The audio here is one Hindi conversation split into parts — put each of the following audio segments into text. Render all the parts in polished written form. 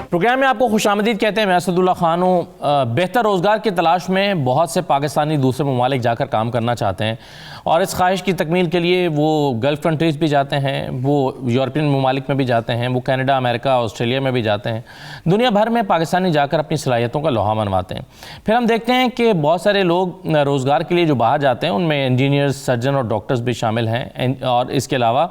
प्रोग्राम में आपको खुशामदीद कहते हैं। मैं असदुल्ला खान हूँ। बेहतर रोज़गार की तलाश में बहुत से पाकिस्तानी दूसरे ममालिक जाकर काम करना चाहते हैं और इस ख्वाहिश की तकमील के लिए वो गल्फ़ कंट्रीज़ भी जाते हैं, वो यूरोपियन ममालिक में भी जाते हैं, वो कनाडा, अमेरिका, ऑस्ट्रेलिया में भी जाते हैं। दुनिया भर में पाकिस्तानी जाकर अपनी सलाहियतों का लोहा मनवाते हैं। फिर हम देखते हैं कि बहुत सारे लोग रोज़गार के लिए जो बाहर जाते हैं उनमें इंजीनियर्स, सर्जन और डॉक्टर्स भी शामिल हैं और इसके अलावा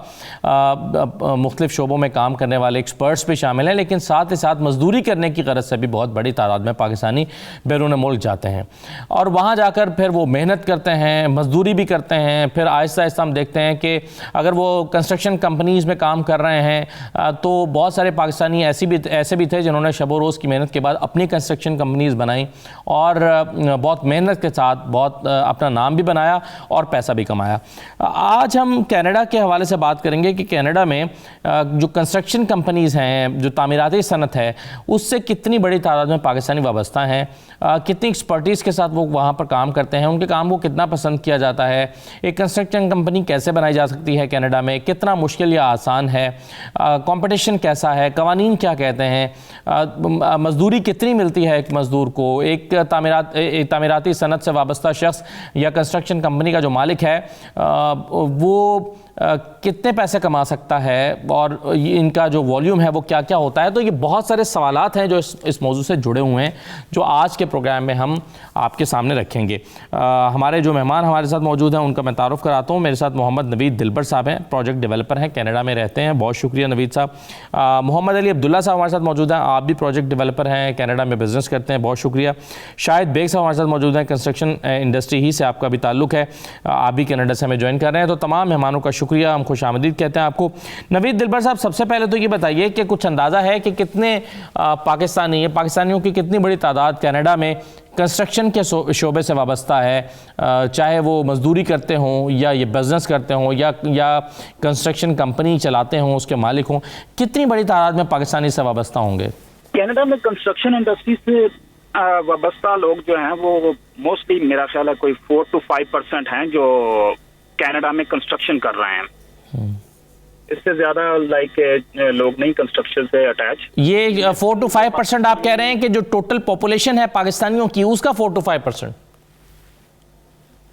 मुख्तलिफ शोबों में काम करने वाले एक्सपर्ट्स भी शामिल हैं। लेकिन साथ ही साथ मजदूरी करने की गरज से भी बहुत बड़ी तादाद में पाकिस्तानी बैरून मुल्क जाते हैं और वहाँ जाकर फिर वो मेहनत करते हैं, मजदूरी भी करते हैं। फिर आहिस्ता आहिस्ता हम देखते हैं कि अगर वो कंस्ट्रक्शन कंपनीज़ में काम कर रहे हैं तो बहुत सारे पाकिस्तानी ऐसे भी थे जिन्होंने शबो रोज़ की मेहनत के बाद अपनी कंस्ट्रक्शन कंपनीज़ बनाई और बहुत मेहनत के साथ बहुत अपना नाम भी बनाया और पैसा भी कमाया। आज हम कनाडा के हवाले से बात करेंगे कि कनाडा में जो कंस्ट्रक्शन कंपनीज़ हैं, जो तामीराती सनत है, उससे कितनी बड़ी तादाद में पाकिस्तानी वाबस्ता हैं, कितनी एक्सपर्टीज़ के साथ वो वहाँ पर काम करते हैं, उनके काम को कितना पसंद किया जाता है, एक कंस्ट्रक्शन कंपनी कैसे बनाई जा सकती है कनाडा में, कितना मुश्किल या आसान है, कंपटीशन कैसा है, कवानीन क्या कहते हैं, मजदूरी कितनी मिलती है एक मज़दूर को, एक तामीराती सनत से वाबस्ता शख्स या कंस्ट्रक्शन कंपनी का जो मालिक है वो कितने पैसे कमा सकता है और इनका जो वॉल्यूम है वो क्या क्या होता है। तो ये बहुत सारे सवालात हैं जो इस मौजू से जुड़े हुए हैं जो आज के प्रोग्राम में हम आपके सामने रखेंगे। हमारे जो मेहमान हमारे साथ मौजूद हैं उनका मैं तारुफ कराता हूँ। मेरे साथ मोहम्मद नवीद दिलबर साहब हैं, प्रोजेक्ट डेवलपर हैं, कनाडा में रहते हैं। बहुत शुक्रिया नवीद साहब। मोहम्मद अली अब्दुल्ला साहब हमारे साथ मौजूद हैं, आप भी प्रोजेक्ट डेवलपर हैं, कनाडा में बिजनेस करते हैं, बहुत शुक्रिया। शाहिद बेग साहब हमारे साथ मौजूद हैं, कंस्ट्रक्शन इंडस्ट्री ही से आपका भी ताल्लुक़ है, आप भी कनाडा से हमें ज्वाइन कर रहे हैं। तो तमाम मेहमानों का शुक्रिया, हम खुशामदीद कहते हैं आपको। नवीद दिलबर साहब, सबसे पहले तो ये बताइए कि कुछ अंदाज़ा है कि कितने पाकिस्तानियों की कितनी बड़ी तादाद कनाडा में कंस्ट्रक्शन के शोबे से वाबस्ता है, चाहे वो मजदूरी करते हों या ये बिज़नेस करते हों या कंस्ट्रक्शन कंपनी चलाते हों, उसके मालिक हों, कितनी बड़ी तादाद में पाकिस्तानी से वाबस्ता होंगे? कनाडा में कंस्ट्रक्शन इंडस्ट्री से वाबस्ता लोग जो हैं वो मोस्टली मेरा ख्याल है कोई 4 to 5% हैं जो कनाडा में कंस्ट्रक्शन कर रहे हैं। इससे ज्यादा लोग नहीं कंस्ट्रक्शन से अटैच। ये 4 to 5% आप कह रहे हैं कि जो टोटल पॉपुलेशन है पाकिस्तानियों की उसका 4 to 5%?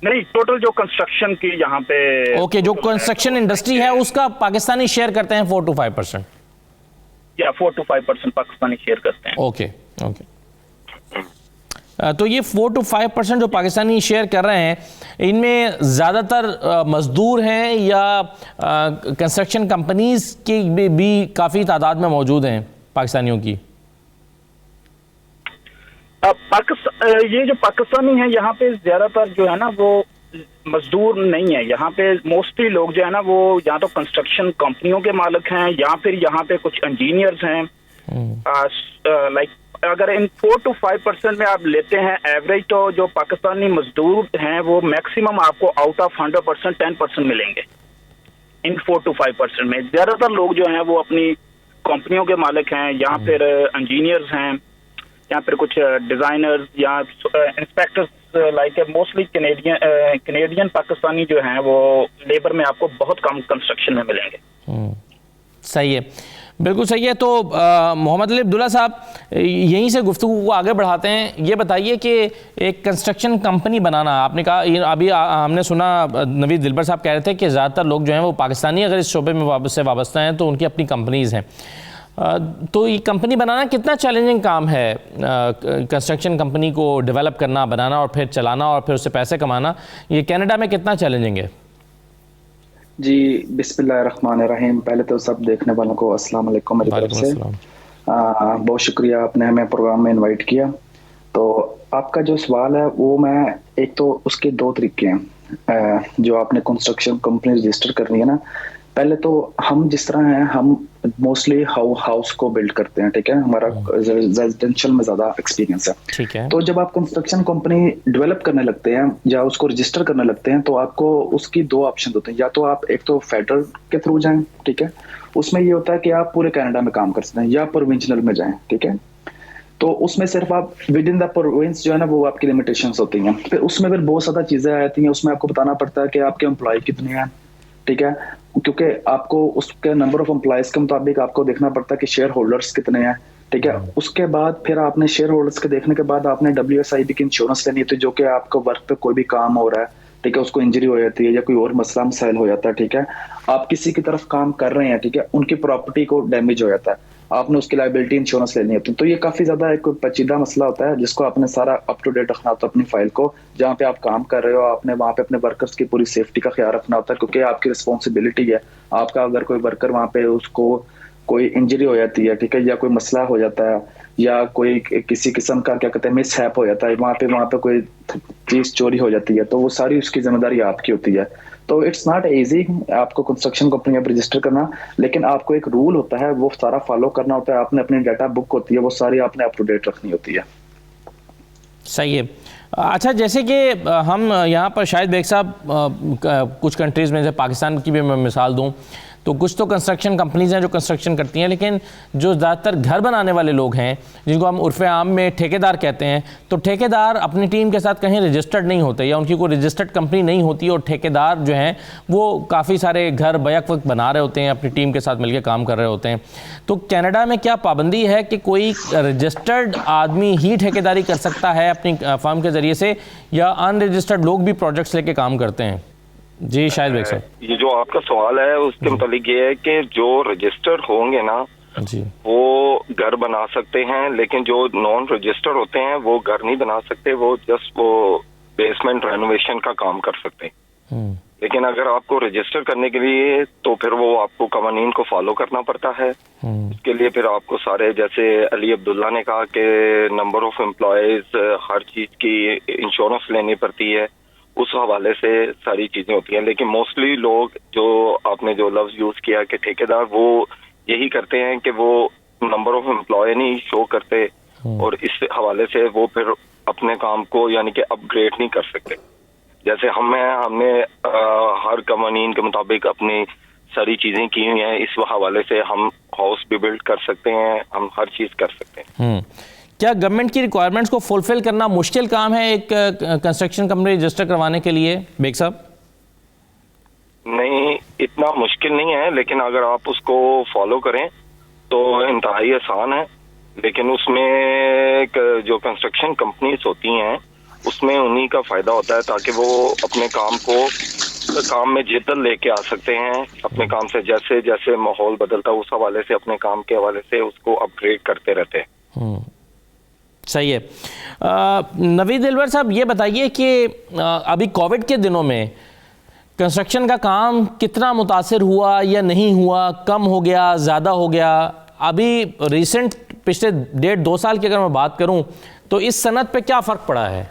नहीं, टोटल जो कंस्ट्रक्शन की यहाँ पे ओके, जो कंस्ट्रक्शन इंडस्ट्री है उसका पाकिस्तानी शेयर करते हैं 4 to 5%? या 4 to 5% पाकिस्तानी शेयर करते हैं। ओके। तो ये 4 to 5% जो पाकिस्तानी शेयर कर रहे हैं, इनमें ज़्यादातर मज़दूर हैं या कंस्ट्रक्शन कंपनीज़ की भी काफ़ी तादाद में मौजूद हैं पाकिस्तानियों की? ये जो पाकिस्तानी हैं यहाँ पे ज़्यादातर जो है ना वो मजदूर नहीं है। यहाँ पे मोस्टली लोग जो है ना वो या तो कंस्ट्रक्शन कंपनियों के मालिक हैं या फिर यहाँ पे कुछ इंजीनियर्स हैं। अगर इन 4 to 5% में आप लेते हैं एवरेज, तो जो पाकिस्तानी मजदूर हैं वो मैक्सिमम आपको आउट ऑफ 100% 10% मिलेंगे इन 4 to 5% में। ज्यादातर लोग जो हैं वो अपनी कंपनियों के मालिक हैं या फिर इंजीनियर्स हैं या फिर कुछ डिजाइनर्स या इंस्पेक्टर्स। मोस्टली कैनेडियन पाकिस्तानी जो हैं वो लेबर में आपको बहुत कम कंस्ट्रक्शन में मिलेंगे। सही है, बिल्कुल सही है। तो मोहम्मद अली अब्दुल्ला साहब, यहीं से गुफ्तगू को आगे बढ़ाते हैं। ये बताइए कि एक कंस्ट्रक्शन कंपनी बनाना, आपने कहा, अभी हमने सुना नवीद दिलबर साहब कह रहे थे कि ज़्यादातर लोग जो हैं वो पाकिस्तानी अगर इस शोबे में से वाबस्ता हैं तो उनकी अपनी कंपनीज़ हैं। तो ये कंपनी बनाना कितना चैलेंजिंग काम है? कंस्ट्रक्शन कंपनी को डेवलप करना, बनाना और फिर चलाना और फिर उससे पैसे कमाना, ये कनाडा में कितना चैलेंजिंग है? जी, बिस्मिल्लाहिर्रहमानिर्रहीम। पहले तो सब देखने वालों को अस्सलाम वालेकुम मेरी तरफ से। बहुत शुक्रिया, आपने हमें प्रोग्राम में इनवाइट किया। तो आपका जो सवाल है वो मैं, एक तो उसके 2 तरीके हैं जो आपने कंस्ट्रक्शन कंपनी रजिस्टर करनी है ना। पहले तो हम जिस तरह हैं, हम मोस्टली हाउस को बिल्ड करते हैं, ठीक है, हमारा रेजिडेंशियल में ज्यादा एक्सपीरियंस है, ठीक है। तो जब आप कंस्ट्रक्शन कंपनी डेवलप करने लगते हैं या उसको रजिस्टर करने लगते हैं तो आपको उसकी 2 ऑप्शन होते हैं। या तो आप एक तो फेडरल के थ्रू जाएं, ठीक है, उसमें ये होता है कि आप पूरे कनाडा में काम कर सकते हैं, या प्रोविंशियल में जाएं, ठीक है। तो उसमें सिर्फ आप विद इन द प्रोविंस जो है ना वो आपकी लिमिटेशंस होती हैं। फिर उसमें फिर बहुत ज़्यादा चीज़ें आती हैं, उसमें आपको बताना पड़ता है कि आपके एम्प्लॉय कितने हैं, ठीक है, क्योंकि आपको उसके नंबर ऑफ एम्प्लॉयज के मुताबिक आपको देखना पड़ता है कि शेयर होल्डर्स कितने हैं, ठीक है। उसके बाद फिर आपने शेयर होल्डर्स के देखने के बाद आपने WSIB की इंश्योरेंस लेनी होती है, जो कि आपको वर्क पे कोई भी काम हो रहा है, ठीक है, उसको इंजरी हो जाती है या कोई और मसला मसाइल हो जाता है, ठीक है, आप किसी की तरफ काम कर रहे हैं, ठीक है, उनकी प्रॉपर्टी को डैमेज हो जाता है, आपने उसकी लायबिलिटी इंश्योरेंस लेनी होती है। तो ये काफी ज्यादा एक पेचीदा मसला होता है जिसको आपने सारा अप टू डेट रखना होता है अपनी फाइल को, जहाँ पे आप काम कर रहे हो आपने वहाँ पे अपने वर्कर्स की पूरी सेफ्टी का ख्याल रखना होता है, क्योंकि आपकी रिस्पॉन्सिबिलिटी है। आपका अगर कोई वर्कर वहाँ पे उसको कोई इंजरी हो जाती है, ठीक है, या कोई मसला हो जाता है या कोई किसी किस्म का क्या कहते हैं मिसहैप हो जाता है, वहाँ पे कोई चीज चोरी हो जाती है, तो वो सारी उसकी जिम्मेदारी आपकी होती है। तो इट्स नॉट इजी आपको कंस्ट्रक्शन कंपनी अब रजिस्टर करना, लेकिन आपको एक रूल होता है वो सारा फॉलो करना होता है। आपने अपनी डाटा बुक होती है वो सारी आपने अप टू डेट रखनी होती है। सही है। अच्छा, जैसे कि हम यहाँ पर शायद बेग साहब कुछ कंट्रीज़ में, जैसे पाकिस्तान की भी मैं मिसाल दूँ, तो कुछ तो कंस्ट्रक्शन कंपनीज़ हैं जो कंस्ट्रक्शन करती हैं, लेकिन जो ज़्यादातर घर बनाने वाले लोग हैं जिनको हम उर्फ़ आम में ठेकेदार कहते हैं, तो ठेकेदार अपनी टीम के साथ कहीं रजिस्टर्ड नहीं होते या उनकी कोई रजिस्टर्ड कंपनी नहीं होती, और ठेकेदार जो हैं वो काफ़ी सारे घर बैक वक्त बना रहे होते हैं, अपनी टीम के साथ मिलकर काम कर रहे होते हैं। तो कनाडा में क्या पाबंदी है कि कोई रजिस्टर्ड आदमी ही ठेकेदारी कर सकता है अपनी फर्म के ज़रिए से, या अनरजिस्टर्ड लोग भी प्रोजेक्ट्स लेके काम करते हैं? जी शायद बेग साहब, ये जो आपका सवाल है उसके मुतालिक ये है कि जो रजिस्टर्ड होंगे ना जी, वो घर बना सकते हैं, लेकिन जो नॉन रजिस्टर्ड होते हैं वो घर नहीं बना सकते, वो जस्ट वो बेसमेंट रेनोवेशन का काम कर सकते हैं। लेकिन अगर आपको रजिस्टर करने के लिए तो फिर वो आपको कवानीन को फॉलो करना पड़ता है। उसके लिए फिर आपको सारे, जैसे अली अब्दुल्ला ने कहा कि नंबर ऑफ एम्प्लॉयज, हर चीज की इंश्योरेंस लेनी पड़ती है, उस हवाले से सारी चीजें होती हैं। लेकिन मोस्टली लोग, जो आपने जो लफ्ज यूज किया कि ठेकेदार, वो यही करते हैं कि वो नंबर ऑफ एम्प्लॉय नहीं शो करते, और इस हवाले से वो फिर अपने काम को यानी कि अपग्रेड नहीं कर सकते। जैसे हमने हर कवानीन के मुताबिक अपनी सारी चीजें की हुई हैं, इस हवाले से हम हाउस भी बिल्ड कर सकते हैं, हम हर चीज कर सकते हैं। क्या गवर्नमेंट की रिक्वायरमेंट्स को फुलफिल करना मुश्किल काम है एक कंस्ट्रक्शन कंपनी रजिस्टर करवाने के लिए बेग साहब? नहीं, इतना मुश्किल नहीं है, लेकिन अगर आप उसको फॉलो करें तो इंतहाई आसान है। लेकिन उसमें जो कंस्ट्रक्शन कंपनीज होती हैं उसमें उन्हीं का फायदा होता है, ताकि वो अपने काम में जिद्दत लेके आ सकते हैं अपने काम से। जैसे जैसे माहौल बदलता है उस हवाले से अपने काम के हवाले से उसको अपग्रेड करते रहते हैं। सही है। नवीद दिलवर साहब, ये बताइए कि अभी कोविड के दिनों में कंस्ट्रक्शन का काम कितना मुतासिर हुआ या नहीं हुआ, कम हो गया, ज़्यादा हो गया? अभी रिसेंट पिछले 1.5-2 साल की अगर मैं बात करूं तो इस सनत पे क्या फ़र्क पड़ा है?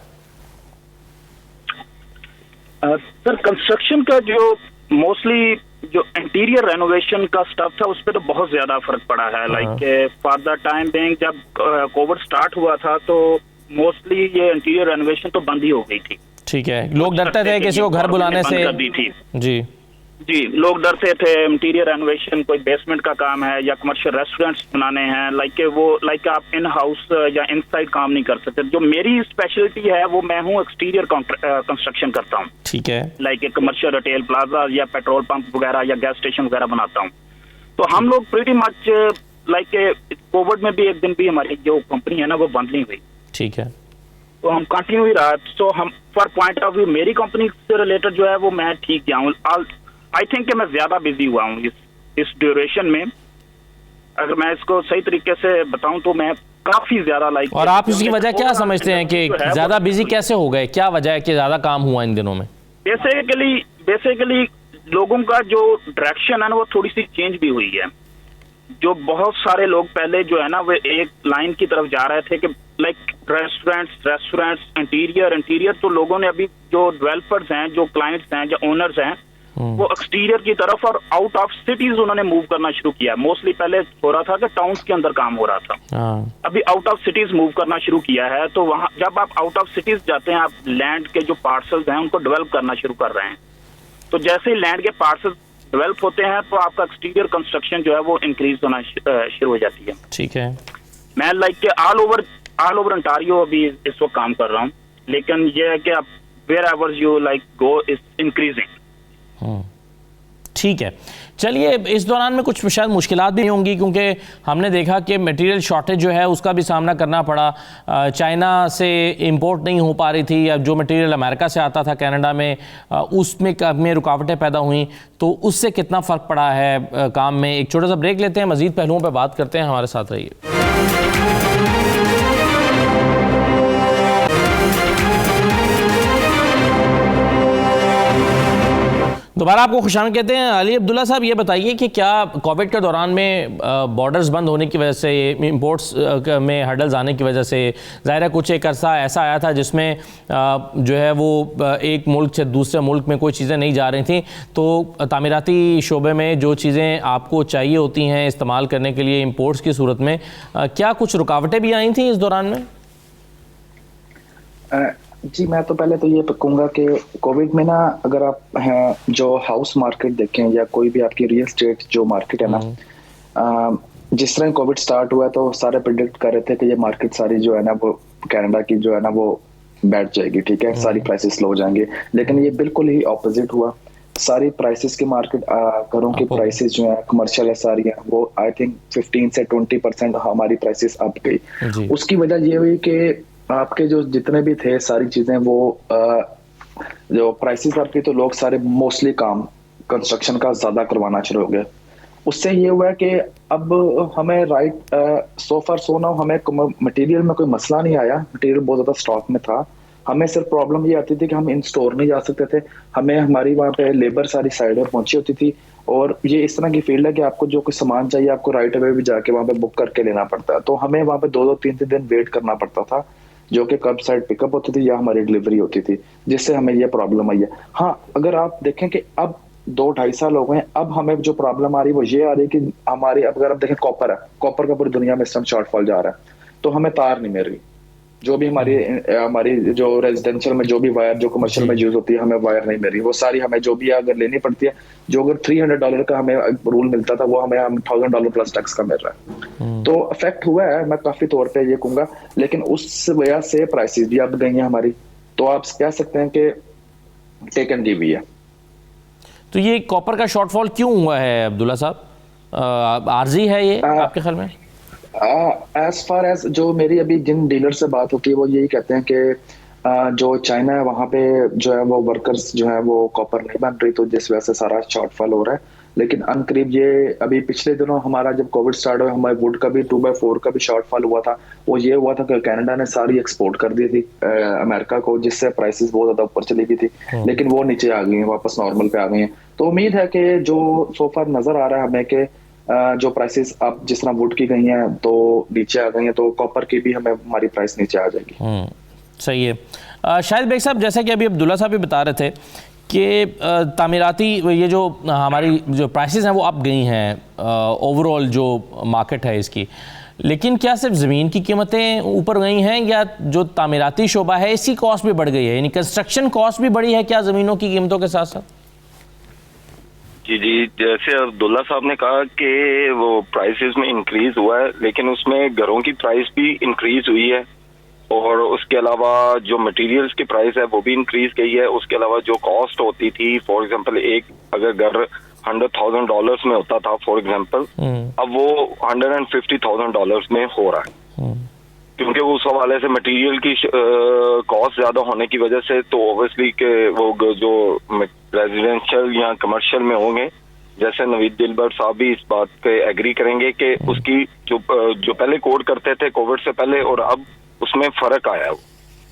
सर, कंस्ट्रक्शन का जो मोस्टली जो इंटीरियर रेनोवेशन का स्टफ था उस पर तो बहुत ज्यादा फर्क पड़ा है। Like for the time being, जब कोविड स्टार्ट हुआ था तो मोस्टली ये इंटीरियर रेनोवेशन तो बंद ही हो गई थी। ठीक है, लोग डरते थे किसी को घर बुलाने से। जी जी, लोग डरते थे। इंटीरियर रेनोवेशन कोई बेसमेंट का काम है या कमर्शियल रेस्टोरेंट्स बनाने हैं, लाइक आप इन हाउस या इनसाइड काम नहीं कर सकते। जो मेरी स्पेशलिटी है वो मैं हूँ एक्सटीरियर कंस्ट्रक्शन करता हूँ। ठीक है, लाइक कमर्शियल रिटेल प्लाजा या पेट्रोल पंप वगैरह या गैस स्टेशन वगैरह बनाता हूँ। तो हम लोग प्रीटी मच लाइक कोविड में भी एक दिन भी हमारी जो कंपनी है ना वो बंद नहीं हुई। ठीक है, तो हम कंटिन्यू ही रहा। तो हम फॉर पॉइंट ऑफ व्यू मेरी कंपनी से रिलेटेड जो है वो मैं ठीक गया हूँ। आई थिंक कि मैं ज्यादा बिजी हुआ हूँ इस ड्यूरेशन में। अगर मैं इसको सही तरीके से बताऊं तो मैं काफी ज्यादा लाइक। और आप इसकी वजह क्या समझते हैं कि ज्यादा बिजी कैसे हो गए? क्या वजह है कि ज्यादा काम हुआ इन दिनों में? बेसिकली लोगों का जो डायरेक्शन है ना वो थोड़ी सी चेंज भी हुई है। जो बहुत सारे लोग पहले जो है ना वो एक लाइन की तरफ जा रहे थे कि लाइक रेस्टोरेंट्स इंटीरियर, तो लोगों ने अभी जो डेवलपर्स हैं, जो क्लाइंट्स हैं, जो ओनर्स हैं, वो एक्सटीरियर की तरफ और आउट ऑफ सिटीज उन्होंने मूव करना शुरू किया। मोस्टली पहले हो रहा था कि टाउन्स के अंदर काम हो रहा था, अभी आउट ऑफ सिटीज मूव करना शुरू किया है। तो वहां जब आप आउट ऑफ सिटीज जाते हैं, आप लैंड के जो पार्सल्स हैं उनको डेवलप करना शुरू कर रहे हैं। तो जैसे ही लैंड के पार्सल्स डेवलप होते हैं तो आपका एक्सटीरियर कंस्ट्रक्शन जो है वो इंक्रीज होना शुरू हो जाती है। ठीक है, मैं लाइक ऑल ओवर अंटारियो अभी इस वक्त काम कर रहा हूँ, लेकिन ये है कि आप wherever you like go is increasing. ठीक है, चलिए इस दौरान में कुछ शायद मुश्किलात भी होंगी, क्योंकि हमने देखा कि मटेरियल शॉर्टेज जो है उसका भी सामना करना पड़ा। चाइना से इंपोर्ट नहीं हो पा रही थी, या जो मटेरियल अमेरिका से आता था कनाडा में उसमें रुकावटें पैदा हुई, तो उससे कितना फ़र्क पड़ा है काम में। एक छोटा सा ब्रेक लेते हैं, मज़ीद पहलुओं पर बात करते हैं, हमारे साथ रहिए। दोबारा आपको खुशामद कहते हैं। अली अब्दुल्ला साहब, ये बताइए कि क्या कोविड के दौरान में बॉर्डर्स बंद होने की वजह से, इंपोर्ट्स में हर्डल्स आने की वजह से, ज़ाहिर है कुछ एक अरसा ऐसा आया था जिसमें जो है वो एक मुल्क से दूसरे मुल्क में कोई चीज़ें नहीं जा रही थी, तो तामीराती शोबे में जो चीज़ें आपको चाहिए होती हैं इस्तेमाल करने के लिए इंपोर्ट्स की सूरत में, क्या कुछ रुकावटें भी आई थी इस दौरान में? जी, मैं तो पहले तो ये कहूँगा कि कोविड में ना, अगर आप जो हाउस मार्केट देखें या कोई भी आपकी रियल एस्टेट जो मार्केट है ना, जिस तरह कोविड स्टार्ट हुआ तो सारे प्रेडिक्ट कर रहे थे कि ये मार्केट सारी जो है ना वो कनाडा की जो है ना वो बैठ जाएगी, ठीक है, सारी प्राइसेस लो हो जाएंगे। लेकिन ये बिल्कुल ही ऑपोजिट हुआ। सारी प्राइसेस की मार्केट, घरों की प्राइसेस जो है कमर्शियल है सारी है, वो आई थिंक 15 से 20% हमारी प्राइसेस अप गई। उसकी वजह ये हुई कि आपके जो जितने भी थे सारी चीजें वो जो प्राइसेस आपकी, तो लोग सारे मोस्टली काम कंस्ट्रक्शन का ज्यादा करवाना शुरू हो गए। उससे ये हुआ कि अब हमें सो फार सो नाउ हमें मटेरियल में कोई मसला नहीं आया, मटेरियल बहुत ज्यादा स्टॉक में था। हमें सिर्फ प्रॉब्लम ये आती थी कि हम इन स्टोर नहीं जा सकते थे, हमें हमारी वहाँ पे लेबर सारी साइड में पहुंची होती थी, और ये इस तरह की फील्ड है कि आपको जो कोई सामान चाहिए आपको राइट अवे भी जाके वहाँ पे बुक करके लेना पड़ता है। तो हमें वहाँ पे 2-2, 3-3 दिन वेट करना पड़ता था, जो कि कर्ब साइड पिकअप होती थी या हमारी डिलीवरी होती थी, जिससे हमें ये प्रॉब्लम आई है। हाँ, अगर आप देखें कि अब 2-2.5 साल हो गए, अब हमें जो प्रॉब्लम आ रही है वो ये आ रही है कि हमारी, अब अगर आप देखें कॉपर है, कॉपर का पूरी दुनिया में इस टाइम शॉर्टफॉल जा रहा है, तो हमें तार नहीं मिल रही। जो भी हमारी जो रेजिडेंशियल में जो भी वायर जो कमर्शियल में यूज होती है, हमें वायर नहीं मिल रही, वो सारी हमें जो भी अगर लेनी पड़ती है, जो अगर $300 का हमें रूल मिलता था वो हमें $1,000 प्लस टैक्स का मिल रहा है। तो अफेक्ट हुआ है, मैं काफी तौर पे ये कहूंगा, लेकिन उस वजह से प्राइसेस भी अब गई हैं हमारी, तो आप कह सकते हैं कि टेक एंड गिव भी है। तो ये कॉपर का शॉर्टफॉल क्यों हुआ है अब्दुल्ला साहब? आर्जी है ये आपके ख्याल में? एज फार एज जो मेरी अभी जिन डीलर से बात होती है वो यही कहते हैं कि जो चाइना है वहाँ पे जो है वो वर्कर्स जो है वो कॉपर नहीं बन रही, तो जिस वजह से सारा शॉर्टफॉल हो रहा है। लेकिन अनकरीब ये अभी पिछले दिनों हमारा जब कोविड स्टार्ट हुआ, हमारे वुड का भी 2x4 का भी शॉर्टफॉल हुआ था। वो ये हुआ था कि कनाडा ने सारी एक्सपोर्ट कर दी थी अमेरिका को, जिससे प्राइसेस बहुत ज्यादा ऊपर चली गई थी, लेकिन वो नीचे आ गई हैं, वापस नॉर्मल पे आ गई हैं। तो उम्मीद है कि जो सोफार नजर आ रहा है हमें कि जो प्राइसेस अब जिस तरह वुड की गई हैं तो नीचे आ गई हैं, तो कॉपर की भी हमें हमारी प्राइस नीचे आ जाएगी। सही है। शाहिद बेग साहब, जैसा कि अभी अब्दुल्ला साहब भी बता रहे थे कि तामीराती ये जो हमारी जो प्राइसेस हैं वो अप गई हैं ओवरऑल जो मार्केट है इसकी, लेकिन क्या सिर्फ ज़मीन की कीमतें ऊपर गई हैं या जो तामीराती शोबा है इसकी कॉस्ट भी बढ़ गई है, यानी कंस्ट्रक्शन कॉस्ट भी बढ़ी है क्या ज़मीनों की कीमतों के साथ साथ? जी, जैसे अब्दुल्ला साहब ने कहा कि वो प्राइसेस में इंक्रीज हुआ है, लेकिन उसमें घरों की प्राइस भी इंक्रीज हुई है, और उसके अलावा जो मटेरियल्स की प्राइस है वो भी इंक्रीज गई है। उसके अलावा जो कॉस्ट होती थी, फॉर एग्जांपल एक अगर घर $100,000 में होता था फॉर एग्जांपल, अब वो $150,000 में हो रहा है, क्योंकि उस हवाले से मटेरियल की कॉस्ट ज्यादा होने की वजह से, तो ऑब्वियसली के वो जो रेजिडेंशियल या कमर्शियल में होंगे, जैसे नवीद दिलबर साहब भी इस बात पे एग्री करेंगे कि उसकी जो पहले कोड करते थे कोविड से पहले और अब उसमें फर्क आया है,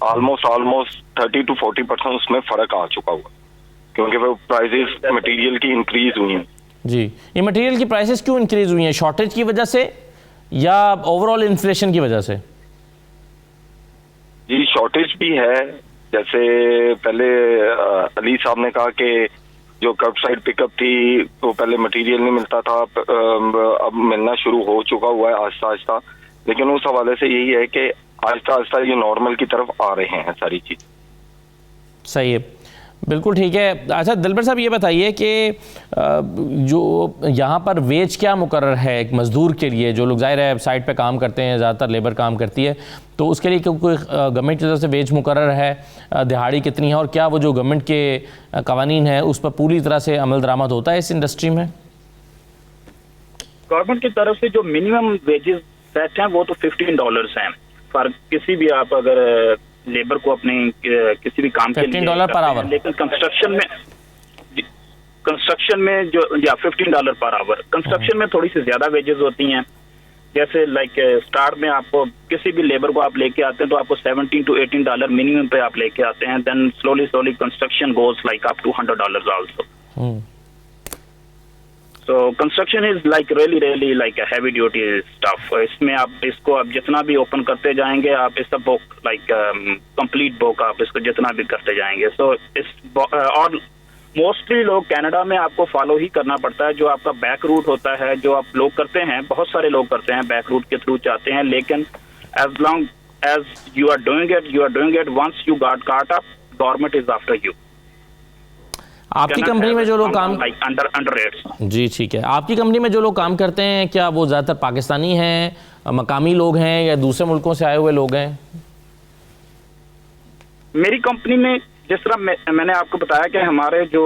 ऑलमोस्ट 30 to 40% उसमें फर्क आ चुका हुआ, क्योंकि वो प्राइसेस मटेरियल की इंक्रीज हुई हैं। जी, ये मटेरियल की प्राइसेस क्यों इंक्रीज हुई हैं? शॉर्टेज की वजह से या ओवरऑल इन्फ्लेशन की वजह से? जी, शॉर्टेज भी है। जैसे पहले अली साहब ने कहा कि जो कर्ब साइड पिकअप थी तो पहले मटेरियल नहीं मिलता था, अब मिलना शुरू हो चुका हुआ है आहिस्ता आहिस्ता, लेकिन उस हवाले से यही है कि आहिस्ता आहिस्ता ये नॉर्मल की तरफ आ रहे हैं सारी चीज। सही है। बिल्कुल ठीक है। अच्छा दिलबर साहब ये बताइए कि जो यहाँ पर वेज क्या मुकर्रर है एक मज़दूर के लिए, जो लोग ज़ाहिर है साइट पे काम करते हैं, ज़्यादातर लेबर काम करती है, तो उसके लिए कोई गवर्नमेंट की तरफ से वेज मुकर्रर है, दिहाड़ी कितनी है, और क्या वो जो गवर्नमेंट के कवानीन है उस पर पूरी तरह से अमल दरामद होता है इस इंडस्ट्री में? गवर्नमेंट की तरफ से जो मिनिमम वेजेस सेट हैं वो तो $15 हैं पर किसी भी आप अगर लेबर को अपने किसी भी काम के लिए $15 पर आवर, लेकिन कंस्ट्रक्शन में जो या $15 पर आवर, कंस्ट्रक्शन में थोड़ी सी ज्यादा वेजेस होती हैं। जैसे लाइक स्टार्ट में आपको किसी भी लेबर को आप लेके आते हैं तो आपको $17 to $18 मिनिमम पे आप लेके आते हैं, then slowly construction goes like up to $100 also. So construction is like really like a heavy duty stuff. इसमें आप इसको आप जितना भी ओपन करते जाएंगे, आप इसका बुक लाइक कंप्लीट बुक आप इसको जितना भी करते जाएंगे। So इस और मोस्टली लोग कनाडा में आपको फॉलो ही करना पड़ता है, जो आपका बैक रूट होता है, जो आप लोग करते हैं, बहुत सारे लोग करते हैं बैक रूट के थ्रू जाते हैं, लेकिन as long as you are doing it once you got caught up, government is after you. आपकी कंपनी में जो लोग काम अंडर रेट्स, जी ठीक है, आपकी कंपनी में जो लोग काम करते हैं क्या वो ज़्यादातर पाकिस्तानी हैं, मकामी लोग हैं, या दूसरे मुल्कों से आए हुए लोग हैं? मेरी कंपनी में जिस तरह मैंने आपको बताया कि हमारे जो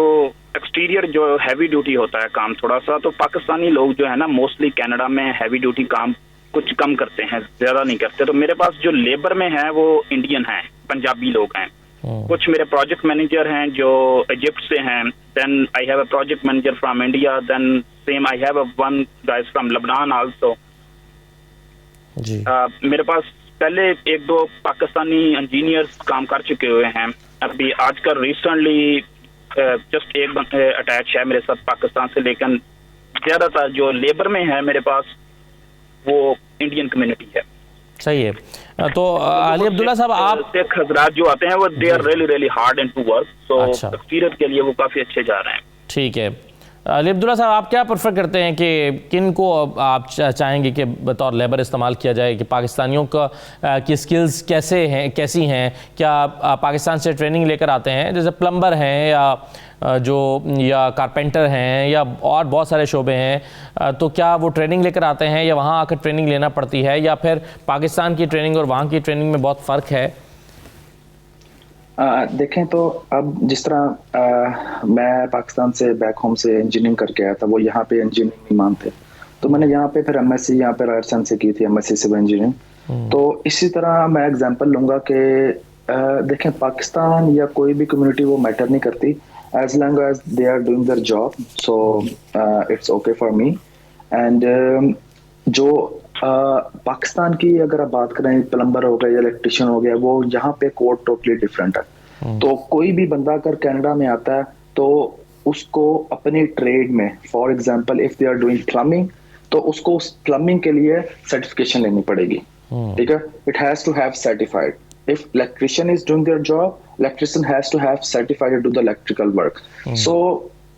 एक्सटीरियर जो हैवी ड्यूटी होता है काम थोड़ा सा, तो पाकिस्तानी लोग जो है ना मोस्टली कनाडा में हैवी ड्यूटी काम कुछ कम करते हैं, ज़्यादा नहीं करते। तो मेरे पास जो लेबर में है वो इंडियन हैं, पंजाबी लोग हैं, कुछ मेरे प्रोजेक्ट मैनेजर हैं जो इजिप्ट से हैं, then I have a project manager from India, then same I have one guys from Lebanon also. जी मेरे पास पहले एक दो पाकिस्तानी इंजीनियर्स काम कर चुके हुए हैं, अभी आजकल रिसेंटली जस्ट एक अटैच है मेरे साथ पाकिस्तान से, लेकिन ज्यादातर जो लेबर में है मेरे पास वो इंडियन कम्युनिटी है। सही है। तो अली अब्दुल्ला साहब, आप शेख हजरात जो आते हैं वो they are really hard in to work, so experience के लिए वो काफी अच्छे जा रहे हैं। ठीक है। अली अब्दुल्ला साहब, आप क्या प्रेफर करते हैं कि किन को आप चाहेंगे कि बतौर लेबर इस्तेमाल किया जाए, कि पाकिस्तानियों का की स्किल्स कैसी हैं? क्या पाकिस्तान से ट्रेनिंग लेकर आते हैं, जैसे प्लम्बर हैं या कारपेंटर हैं या और बहुत सारे शोबे हैं, तो क्या वो ट्रेनिंग लेकर आते हैं या वहाँ आकर ट्रेनिंग लेना पड़ती है, या फिर पाकिस्तान की ट्रेनिंग और वहाँ की ट्रेनिंग में बहुत फ़र्क है? देखें तो अब जिस तरह मैं पाकिस्तान से बैक होम से इंजीनियरिंग करके आया था, वो यहाँ पे इंजीनियरिंग नहीं मानते, तो मैंने यहाँ पे फिर एमएससी यहाँ पे राजस्थान से की थी, एमएससी सिविल इंजीनियरिंग। तो इसी तरह मैं एग्जांपल लूंगा कि देखें पाकिस्तान या कोई भी कम्युनिटी वो मैटर नहीं करती, as long as they are doing their job, so it's okay for me. And जो पाकिस्तान की अगर आप बात करें, प्लम्बर हो गया या इलेक्ट्रिशियन हो गया, वो यहाँ पे कोड टोटली डिफरेंट है। तो कोई भी बंदा अगर कनाडा में आता है तो उसको अपनी ट्रेड में, for example if they are doing plumbing, तो उसको उस प्लम्बिंग के लिए सर्टिफिकेशन लेनी पड़ेगी, ठीक है। It has to have certified. If electrician is doing their job, electrician has to have certified to do the electrical work. So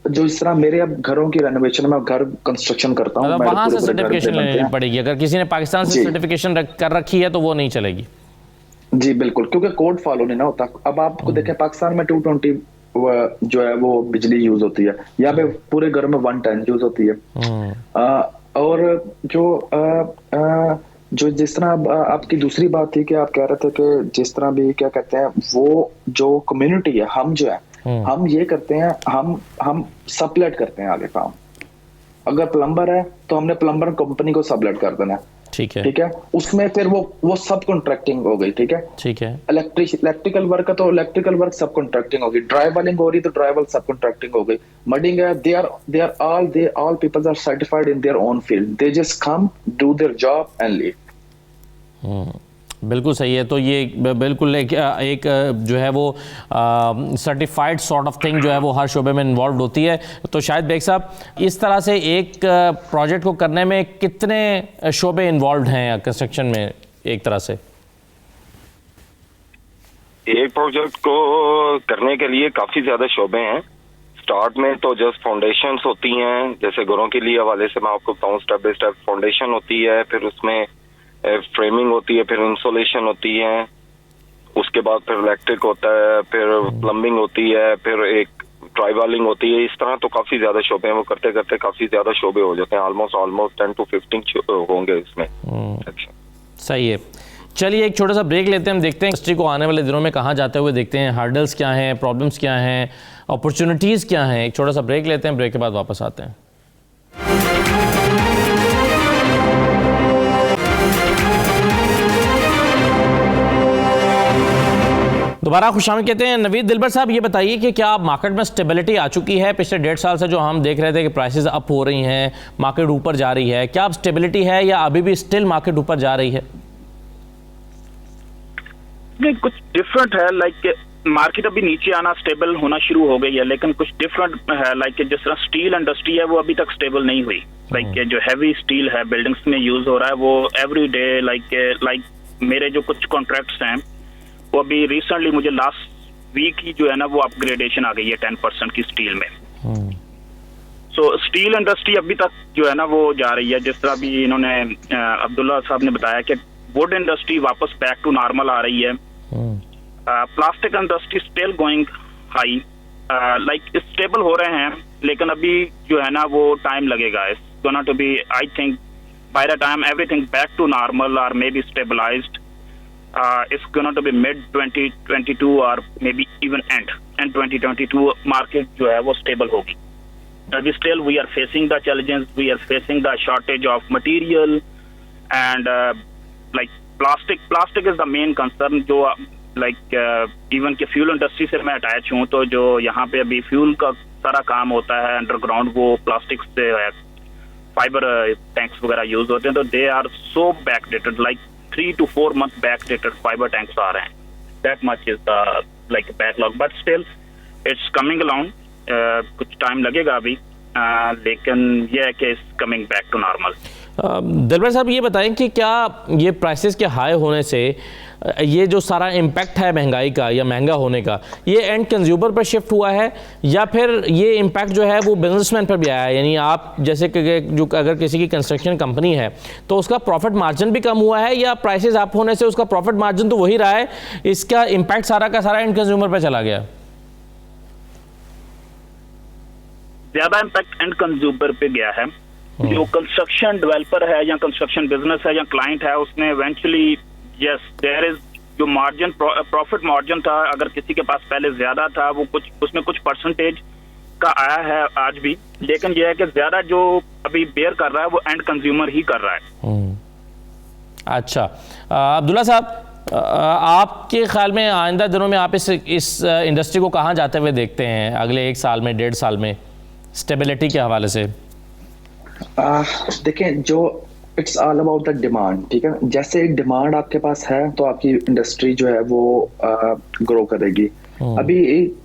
जो इस तरह मेरे अब घरों की रेनोवेशन में घर कंस्ट्रक्शन करता हूँ, मतलब वहाँ से सर्टिफिकेशन लेनी पड़ेगी। अगर किसी ने पाकिस्तान से सर्टिफिकेशन कर रखी है तो वो नहीं चलेगी। जी बिल्कुल, क्योंकि कोड फॉलो नहीं ना होता। अब आपको देखें पाकिस्तान में 220 जो है वो बिजली यूज होती है, यहाँ पे पूरे घर में 110 यूज होती है। और जो जिस तरह आपकी दूसरी बात थी कि आप कह रहे थे कि जिस तरह भी क्या कहते हैं, वो जो कम्युनिटी है, हम जो है हम ये करते हैं, हम सबलेट करते हैं आगे काम। अगर प्लम्बर है तो हमने प्लम्बर कंपनी को सबलेट कर देना, ठीक है। उसमें फिर वो सब कॉन्ट्रैक्टिंग हो गई, ठीक है। इलेक्ट्रिकल वर्क है तो इलेक्ट्रिकल वर्क सब कॉन्ट्रैक्टिंग हो गई, ड्राई वेलिंग हो रही तो ड्राई वेल सब कॉन्ट्रैक्टिंग हो गई, मडिंग है, they are all people are certified in their own field, they just come do their job and leave। बिल्कुल सही है। तो ये बिल्कुल एक जो है वो सर्टिफाइड सॉर्ट ऑफ थिंग जो है वो हर शोबे में इन्वॉल्व होती है। तो शायद बेग साहब, इस तरह से एक प्रोजेक्ट को करने में कितने शोबे इन्वॉल्व हैं कंस्ट्रक्शन में एक तरह से? एक प्रोजेक्ट को करने के लिए काफी ज्यादा शोबे हैं। स्टार्ट में तो जस्ट फाउंडेशंस होती हैं, जैसे घरों के लिए हवाले से मैं आपको बताऊं, स्टेप बाय स्टेप फाउंडेशन होती है, फिर उसमें फ्रेमिंग होती है, फिर इंसुलेशन होती है, उसके बाद फिर इलेक्ट्रिक होता है, फिर प्लम्बिंग होती है, फिर एक ड्राइवालिंग होती है। इस तरह तो काफी ज्यादा शोबे हैं, वो करते करते काफी ज्यादा शोबे हो जाते हैं। ऑलमोस्ट 10 to 15 होंगे इसमें। सही है, चलिए एक छोटा सा ब्रेक लेते हैं, हम देखते हैं इंडस्ट्री को आने वाले दिनों में कहाँ जाते हुए देखते हैं, हार्डल्स क्या हैं, प्रॉब्लम्स क्या हैं, अपॉर्चुनिटीज़ क्या हैं। एक छोटा सा ब्रेक लेते हैं, ब्रेक के बाद वापस आते हैं। दोबारा खुशामद कहते हैं। नवीद दिलबर साहब, ये बताइए कि क्या मार्केट में स्टेबिलिटी आ चुकी है? पिछले 1.5 साल से जो हम देख रहे थे कि प्राइसेस अप हो रही हैं, मार्केट ऊपर जा रही है, क्या अब स्टेबिलिटी है या अभी भी स्टिल मार्केट ऊपर जा रही है? नहीं, कुछ डिफरेंट है। लाइक मार्केट अभी नीचे आना, स्टेबल होना शुरू हो गई है, लेकिन कुछ डिफरेंट है। लाइक जिस तरह स्टील इंडस्ट्री है वो अभी तक स्टेबल नहीं हुई। लाइक जो हैवी स्टील है बिल्डिंग्स में यूज हो रहा है, वो एवरी डे लाइक मेरे जो कुछ कॉन्ट्रैक्ट्स हैं वो अभी रिसेंटली मुझे लास्ट वीक ही जो है ना वो अपग्रेडेशन आ गई है 10% की स्टील में। सो स्टील इंडस्ट्री अभी तक जो है ना वो जा रही है। जिस तरह भी इन्होंने अब्दुल्ला साहब ने बताया कि वुड इंडस्ट्री वापस बैक टू नॉर्मल आ रही है। Plastic industry still going high, like stable हो रहे हैं, लेकिन अभी जो है ना वो टाइम लगेगा। It's gonna to be, I think by the time everything back to normal और may be stabilized, it's going to be mid 2022 और maybe even end 2022 मार्केट जो है वो स्टेबल होगी। अभी still we are facing the challenges, we are facing the shortage of material and like plastic is the main concern. जो लाइक इवन के फ्यूल इंडस्ट्री से मैं अटैच हूँ, तो जो यहाँ पे अभी फ्यूल का सारा काम होता है अंडरग्राउंड, वो प्लास्टिक से फाइबर टैंक्स वगैरह यूज होते हैं, तो they are so backdated, like 3 to 4 month backdated fiber tanks आ रहे हैं। That much is the like backlog, but still it's coming along। कुछ टाइम लगेगा अभी, लेकिन ये है कि it's coming back to normal। दिलबर साहब, ये बताएं कि क्या ये प्राइसेस के हाई होने से ये जो सारा इम्पैक्ट है महंगाई का या महंगा होने का, ये एंड कंज्यूमर पर शिफ्ट हुआ है या फिर ये इम्पैक्ट जो है वो बिजनेसमैन पर भी आया है? यानी आप जैसे कि जो अगर किसी की कंस्ट्रक्शन कंपनी है तो उसका प्रॉफिट मार्जिन भी कम हुआ है, या प्राइसेस अप होने से उसका प्रॉफिट मार्जिन तो वही रहा है, इसका इम्पैक्ट सारा का सारा एंड कंज्यूमर पर चला गया? ज्यादा इम्पैक्ट एंड कंज्यूमर पे गया है। जो कंस्ट्रक्शन डेवलपर है या कंस्ट्रक्शन बिजनेस है या क्लाइंट है, उसने इवेंचुअली यस देयर इज जो मार्जिन, प्रॉफिट मार्जिन था, अगर किसी के पास पहले ज्यादा था वो कुछ उसमें कुछ परसेंटेज का आया है आज भी, लेकिन यह है कि ज्यादा जो अभी बेयर कर रहा है वो एंड कंज्यूमर ही कर रहा है। अच्छा, अब्दुल्ला साहब, आपके ख्याल में आइंदा दिनों में आप इस इंडस्ट्री को कहाँ जाते हुए देखते हैं अगले 1 साल में, 1.5 साल में, स्टेबिलिटी के हवाले से? देखें, जो it's all about the demand, ठीक है। जैसे एक डिमांड आपके पास है तो आपकी इंडस्ट्री जो है वो ग्रो करेगी। अभी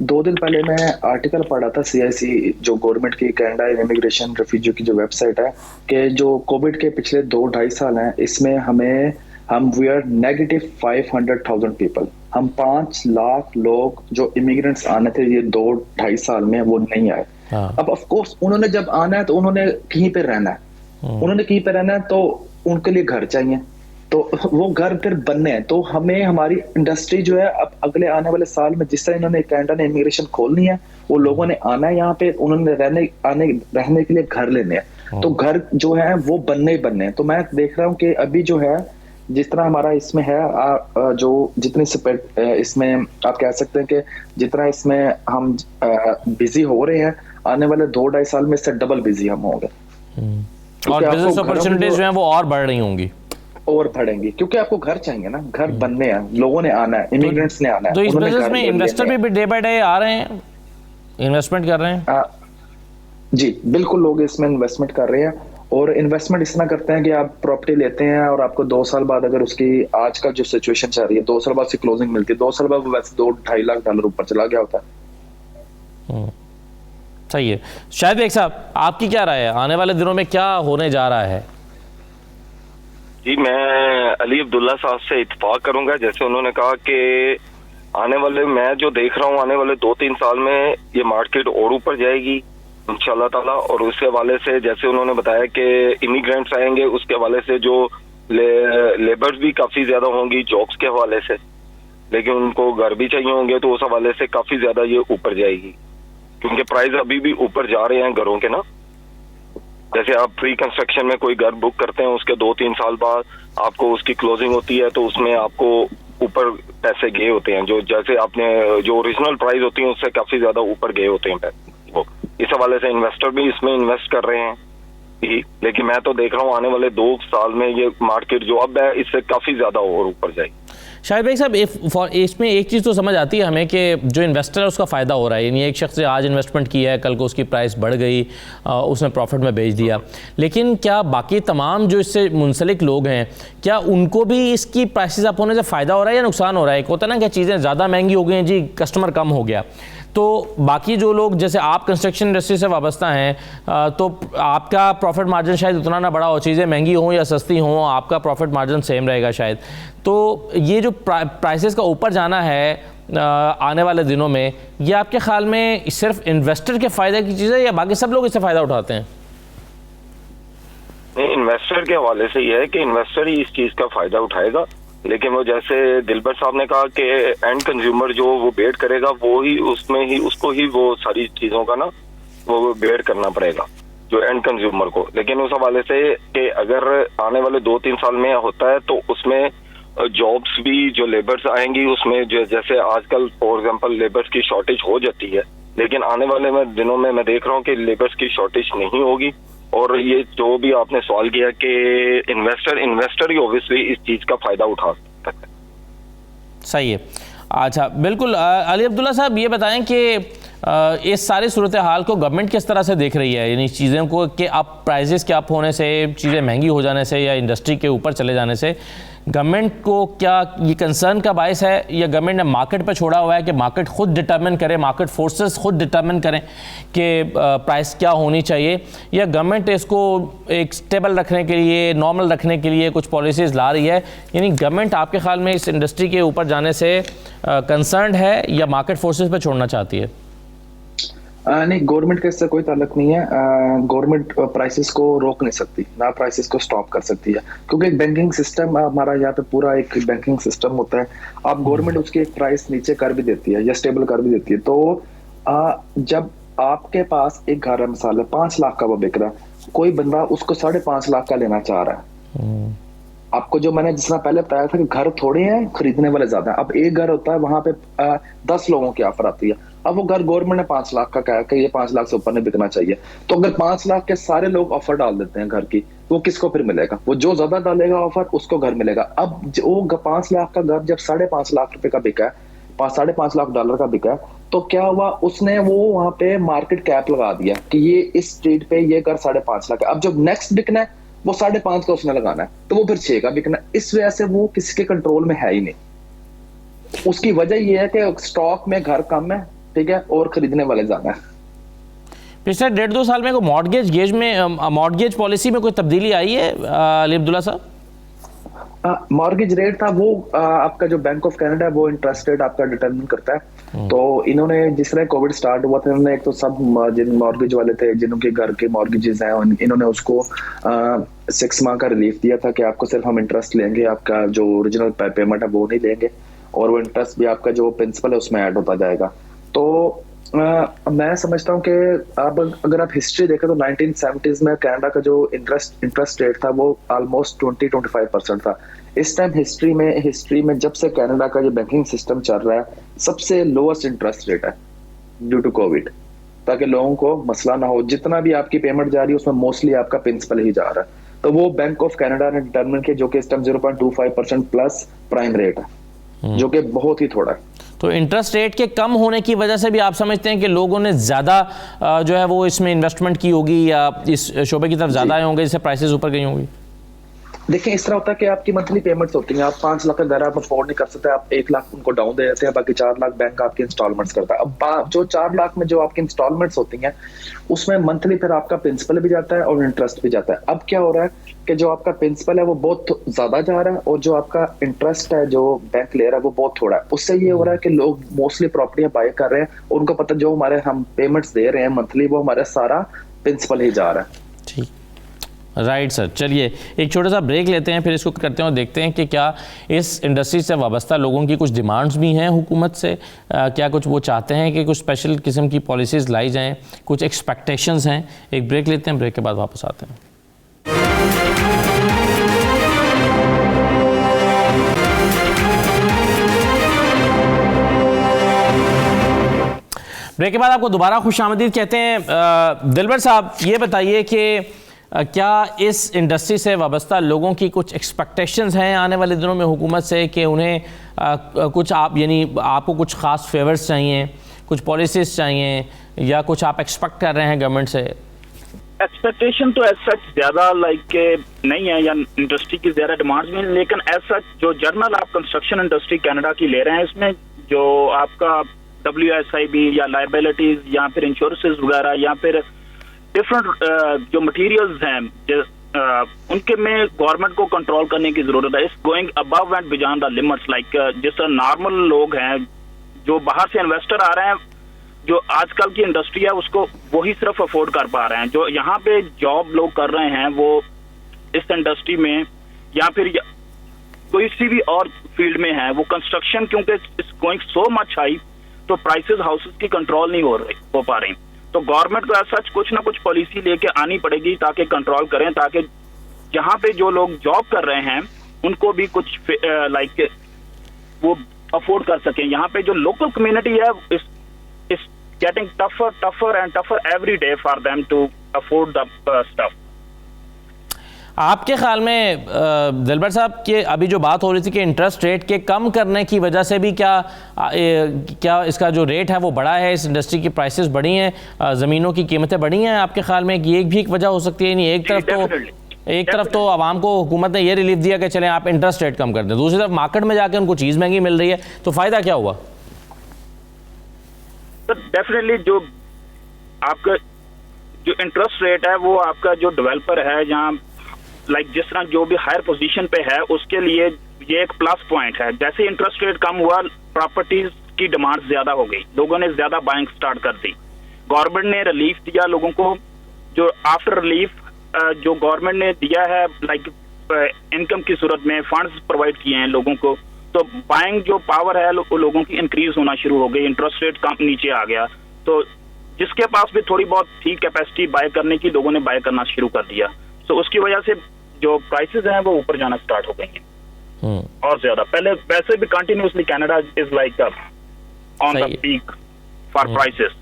2 दिन पहले मैं आर्टिकल पढ़ा था CIC जो गवर्नमेंट की कनाडा इमिग्रेशन रेफ्यूजी की जो वेबसाइट है, कि जो कोविड के पिछले 2-2.5 साल हैं, इसमें हम वी आर नेगेटिव 500,000 पीपल, हम 5 लाख लोग जो इमिग्रेंट्स आने थे ये 2-2.5 साल में, वो नहीं आए। अब ऑफ कोर्स उन्होंने जब आना है तो उन्होंने कहीं पे रहना है, तो उनके लिए घर चाहिए, तो वो घर फिर बनने हैं। तो हमें हमारी इंडस्ट्री जो है अब अगले आने वाले साल में, जिस तरह इन्होंने कनाडा ने इमिग्रेशन खोलनी है, वो लोगों ने आना है यहाँ पे, उन्होंने रहने के लिए घर लेने हैं, तो घर जो है वो बनने ही बनने हैं। तो मैं देख रहा हूँ कि अभी जो है जिस तरह हमारा इसमें है जो जितनी इसमें आप कह सकते हैं कि जितना इसमें हम बिजी हो रहे हैं, आने वाले 2-2.5 साल में इससे डबल बिजी हम होंगे, और बिजनेस अपॉर्चुनिटीज जो हैं वो और बढ़ रही होंगी, और बढ़ेंगी, क्योंकि आपको घर चाहिए ना, घर बनने हैं, लोगों ने आना है, इमिग्रेंट्स ने आना है। तो इस बिजनेस में इन्वेस्टर भी डे बाय डे आ रहे हैं, इन्वेस्टमेंट कर रहे हैं? जी बिल्कुल, लोग इसमें इन्वेस्टमेंट कर रहे हैं, और इन्वेस्टमेंट इस तरह करते हैं कि आप प्रॉपर्टी लेते हैं और आपको 2 साल बाद, अगर उसकी आज का जो सिचुएशन चल रही है, 2 साल बाद से क्लोजिंग मिलती है, 2 साल बाद वैसे $2-2.5 लाख ऊपर चला गया होता है। सही है। शायद बेग साहब, आपकी क्या राय है, आने वाले दिनों में क्या होने जा रहा है? जी, मैं अली अब्दुल्ला साहब से इत्तेफाक करूंगा। जैसे उन्होंने कहा कि आने वाले, मैं जो देख रहा हूँ, आने वाले 2-3 साल में ये मार्केट और ऊपर जाएगी इंशाल्लाह ताला। और उसके हवाले से जैसे उन्होंने बताया कि इमिग्रेंट्स आएंगे, उसके हवाले से जो लेबर्स भी काफी ज्यादा होंगी जॉब्स के हवाले से। लेकिन उनको घर भी चाहिए होंगे, तो उस हवाले से काफी ज्यादा ये ऊपर जाएगी, क्योंकि प्राइस अभी भी ऊपर जा रहे हैं घरों के ना। जैसे आप प्री कंस्ट्रक्शन में कोई घर बुक करते हैं, उसके 2-3 साल बाद आपको उसकी क्लोजिंग होती है, तो उसमें आपको ऊपर पैसे गए होते हैं, जो जैसे आपने जो ओरिजिनल प्राइस होती है उससे काफी ज्यादा ऊपर गए होते हैं पैसे वो। इस हवाले से इन्वेस्टर भी इसमें इन्वेस्ट कर रहे हैं ही, लेकिन मैं तो देख रहा हूँ आने वाले 2 साल में ये मार्केट जो अब है इससे काफी ज्यादा और ऊपर जाएगी। शाहिद भाई साहब, इसमें एक चीज़ तो समझ आती है हमें कि जो इन्वेस्टर है उसका फ़ायदा हो रहा है, यानी एक शख्स ने आज इन्वेस्टमेंट किया है, कल को उसकी प्राइस बढ़ गई, उसने प्रॉफिट में बेच दिया, लेकिन क्या बाकी तमाम जो इससे मुंसलिक लोग हैं, क्या उनको भी इसकी प्राइसेस अप होने से फ़ायदा हो रहा है या नुकसान हो रहा है? एक होता है ना कि चीज़ें ज़्यादा महंगी हो गई हैं जी, कस्टमर कम हो गया, तो बाकी जो लोग, जैसे आप कंस्ट्रक्शन इंडस्ट्री से वाबस्ता हैं, तो आपका प्रॉफिट मार्जिन शायद उतना ना बड़ा हो, चीज़ें महंगी हों या सस्ती हों, आपका प्रॉफिट मार्जिन सेम रहेगा शायद। तो ये जो प्राइसेस का ऊपर जाना है आने वाले दिनों में, ये आपके ख्याल में सिर्फ इन्वेस्टर के फ़ायदे की चीज़ है या बाकी सब लोग इससे फ़ायदा उठाते हैं? नहीं, इन्वेस्टर के हवाले से ये है कि इन्वेस्टर ही इस चीज़ का फ़ायदा उठाएगा, लेकिन वो जैसे दिलबर साहब ने कहा कि एंड कंज्यूमर जो वो बेयर करेगा, वो ही उसमें ही उसको ही वो सारी चीज़ों का ना वो बेयर करना पड़ेगा, जो एंड कंज्यूमर को। लेकिन उस हवाले से कि अगर आने वाले 2-3 साल में होता है तो उसमें जॉब्स भी जो लेबर्स आएंगी उसमें जो जैसे आजकल फॉर एग्जांपल लेबर्स की शॉर्टेज हो जाती है, लेकिन आने वाले दिनों में मैं देख रहा हूँ कि लेबर्स की शॉर्टेज नहीं होगी। और ये जो भी आपने सवाल किया कि इन्वेस्टर ही ऑब्वियसली इस चीज़ का फ़ायदा उठा सकता है। सही है। अच्छा, बिल्कुल। अली अब्दुल्ला साहब, ये बताएं कि इस सारी सूरत हाल को गवर्नमेंट किस तरह से देख रही है, यानी चीज़ों को कि अब प्राइजेस के अप होने से, चीज़ें महंगी हो जाने से या इंडस्ट्री के ऊपर चले जाने से गवर्नमेंट को क्या ये कंसर्न का बायस है, या गवर्नमेंट ने मार्केट पर छोड़ा हुआ है कि मार्केट खुद डिटर्मिन करे, मार्केट फोर्सेस खुद डिटर्मिन करें कि प्राइस क्या होनी चाहिए, या गवर्नमेंट इसको एक स्टेबल रखने के लिए, नॉर्मल रखने के लिए कुछ पॉलिसीज़ ला रही है? यानी गवर्नमेंट आपके ख्याल में इस इंडस्ट्री के ऊपर जाने से कंसर्न है या मार्केट फोर्सेस पर छोड़ना चाहती है? नहीं, गवर्नमेंट का इससे कोई ताल्लुक नहीं है। गवर्नमेंट प्राइसेस को रोक नहीं सकती, ना प्राइसेस को स्टॉप कर सकती है, क्योंकि एक बैंकिंग सिस्टम हमारा यहाँ पे पूरा एक बैंकिंग सिस्टम होता है। अब गवर्नमेंट उसकी एक प्राइस नीचे कर भी देती है या स्टेबल कर भी देती है, तो जब आपके पास एक घर है, मिसाल 5 लाख का वो बिक रहा है, कोई बंदा उसको 5.5 लाख का लेना चाह रहा है। आपको जो मैंने जिस तरह पहले बताया था कि घर थोड़े हैं, खरीदने वाले ज्यादा हैं। अब एक घर होता है, वहां पे 10 लोगों की ऑफर आती है। अब वो घर गवर्नमेंट ने 5 लाख का कहा है कि ये 5 लाख से ऊपर नहीं बिकना चाहिए, तो अगर 5 लाख के सारे लोग ऑफर डाल देते हैं घर की, वो किसको फिर मिलेगा? वो जो ज्यादा डालेगा ऑफर उसको घर मिलेगा। अब वो 5 लाख का घर जब 5.5 लाख रुपए का बिका है, 5.5 लाख डॉलर का बिका है, तो क्या हुआ, उसने वो वहां पे मार्केट कैप लगा दिया कि ये इस स्ट्रीट पे ये घर 5.5 लाख है। अब जब नेक्स्ट बिकना है वो 5.5 का उसने लगाना है, तो वो फिर 6 का बिकना। इस वजह से वो किसी के कंट्रोल में है ही नहीं। उसकी वजह ये है कि स्टॉक में घर कम है, ठीक है, और खरीदने वाले ज्यादा है। पिछले 1.5-2 साल में कोई मॉर्गेज पॉलिसी में कोई तब्दीली आई है अली अब्दुल्ला साहब? मॉर्गेज रेट था वो आपका जो बैंक ऑफ कनाडा है वो इंटरेस्ट रेट आपका डिटरमिन करता है। तो इन्होंने जिस तरह कोविड स्टार्ट हुआ था, इन्होंने एक तो सब जिन मॉर्गेज वाले थे, जिनके घर के मॉर्गेजेस हैं, इन्होंने उसको 6 माह का रिलीफ दिया था कि आपको सिर्फ हम इंटरेस्ट लेंगे, आपका जो ओरिजिनल पेमेंट है वो नहीं लेंगे, और वो इंटरेस्ट भी आपका जो प्रिंसिपल है उसमें ऐड होता जाएगा। तो मैं समझता हूँ कि अब अगर आप हिस्ट्री देखें तो 1970s में कनाडा का जो इंटरेस्ट रेट था वो ऑलमोस्ट 20-25% था। इस टाइम हिस्ट्री में जब से कनाडा का जो बैंकिंग सिस्टम चल रहा है, सबसे लोएस्ट इंटरेस्ट रेट है ड्यू टू कोविड, ताकि लोगों को मसला ना हो। जितना भी आपकी पेमेंट जा रही है उसमें मोस्टली आपका प्रिंसिपल ही जा रहा है। तो वो बैंक ऑफ कनाडा ने डिटरमिन किया, जो कि इस टाइम 0.25% प्लस प्राइम रेट है, जो कि बहुत ही थोड़ा है। तो इंटरेस्ट रेट के कम होने की वजह से भी आप समझते हैं कि लोगों ने ज़्यादा जो है वो इसमें इन्वेस्टमेंट की होगी या इस शोबे की तरफ ज़्यादा आए होंगे, जिससे प्राइसेस ऊपर गई होंगी? देखिए, इस तरह होता है कि आपकी मंथली पेमेंट्स होती हैं। आप 5 लाख का घर आप अफोर्ड नहीं कर सकते, आप 1 लाख उनको डाउन दे देते हैं, बाकी 4 लाख बैंक आपकी इंस्टॉलमेंट्स करता है। अब जो 4 लाख में जो आपकी इंस्टॉलमेंट्स होती हैं उसमें मंथली फिर आपका प्रिंसिपल भी जाता है और इंटरेस्ट भी जाता है। अब क्या हो रहा है कि जो आपका प्रिंसिपल है वो बहुत ज्यादा जा रहा है और जो आपका इंटरेस्ट है जो बैंक ले रहा है वो बहुत थोड़ा है। उससे ये हो रहा है कि लोग मोस्टली प्रॉपर्टियां बाय कर रहे हैं और उनको पता जो हमारे हम पेमेंट्स दे रहे हैं मंथली, वो हमारा सारा प्रिंसिपल ही जा रहा है। ठीक, राइट सर, चलिए एक छोटा सा ब्रेक लेते हैं, फिर इसको करते हैं और देखते हैं कि क्या इस इंडस्ट्री से वाबस्ता लोगों की कुछ डिमांड्स भी हैं हुकूमत से, क्या कुछ वो चाहते हैं कि कुछ स्पेशल किस्म की पॉलिसीज़ लाई जाएं, कुछ एक्सपेक्टेशंस हैं। एक ब्रेक लेते हैं, ब्रेक के बाद वापस आते हैं। ब्रेक के बाद आपको दोबारा खुशामदीद कहते हैं। दिलबर साहब, ये बताइए कि क्या इस इंडस्ट्री से वाबस्ता लोगों की कुछ एक्सपेक्टेशंस हैं आने वाले दिनों में हुकूमत से कि उन्हें कुछ आपको कुछ ख़ास फेवर्स चाहिए, कुछ पॉलिसीज़ चाहिए, या कुछ आप एक्सपेक्ट कर रहे हैं गवर्नमेंट से? एक्सपेक्टेशन तो एज सच ज़्यादा नहीं है, या इंडस्ट्री की ज़्यादा डिमांड्स में, लेकिन एज सच जो जर्नल आप कंस्ट्रक्शन इंडस्ट्री कनाडा की ले रहे हैं, इसमें जो आपका WSIB या लाइबिलिटीज या फिर इंश्योरेंसेज वगैरह या फिर डिफरेंट जो मटेरियल्स हैं उनके में गवर्नमेंट को कंट्रोल करने की जरूरत है। It's going above and beyond the limits. जिस तरह नॉर्मल लोग हैं जो बाहर से इन्वेस्टर आ रहे हैं, जो आजकल की इंडस्ट्री है उसको वही सिर्फ अफोर्ड कर पा रहे हैं। जो यहाँ पे जॉब लोग कर रहे हैं वो इस इंडस्ट्री में या फिर कोई सी भी और फील्ड में है, वो कंस्ट्रक्शन क्योंकि it's going so much high, तो प्राइसेस हाउसेस की कंट्रोल नहीं हो पा रही। तो गवर्नमेंट को ऐसा कुछ ना कुछ पॉलिसी लेके आनी पड़ेगी ताकि कंट्रोल करें, ताकि जहाँ पे जो लोग जॉब कर रहे हैं उनको भी कुछ वो अफोर्ड कर सकें। यहाँ पे जो लोकल कम्युनिटी है is getting tougher and tougher every day for them to afford the stuff. आपके ख्याल में दिलबर साहब कि अभी जो बात हो रही थी कि इंटरेस्ट रेट के कम करने की वजह से भी क्या इसका जो रेट है वो बढ़ा है, इस इंडस्ट्री की प्राइसेस बढ़ी हैं, ज़मीनों की कीमतें बढ़ी हैं, आपके ख्याल में ये भी एक वजह हो सकती है? नहीं, एक तरफ तो आवाम को हुकूमत ने ये रिलीफ दिया कि चलें आप इंटरेस्ट रेट कम कर दें, दूसरी तरफ मार्केट में जाके उनको चीज़ महंगी मिल रही है, तो फ़ायदा क्या हुआ? तो डेफिनेटली जो आपका जो इंटरेस्ट रेट है वो आपका जो डेवलपर है जहाँ जिस तरह जो भी हायर पोजीशन पे है उसके लिए ये एक प्लस पॉइंट है। जैसे इंटरेस्ट रेट कम हुआ, प्रॉपर्टीज की डिमांड ज्यादा हो गई, लोगों ने ज्यादा बाइंग स्टार्ट कर दी। गवर्नमेंट ने रिलीफ दिया लोगों को, जो आफ्टर रिलीफ जो गवर्नमेंट ने दिया है इनकम की सूरत में फंड्स प्रोवाइड किए हैं लोगों को, तो बाइंग जो पावर है लोगों की इंक्रीज होना शुरू हो गई, इंटरेस्ट रेट कम नीचे आ गया, तो जिसके पास भी थोड़ी बहुत थी कैपेसिटी बाय करने की, लोगों ने बाय करना शुरू कर दिया। तो उसकी वजह से जो प्राइसेस हैं वो ऊपर जाना स्टार्ट हो गई हैं और ज्यादा। पहले वैसे भी continuously Canada is on the peak for prices.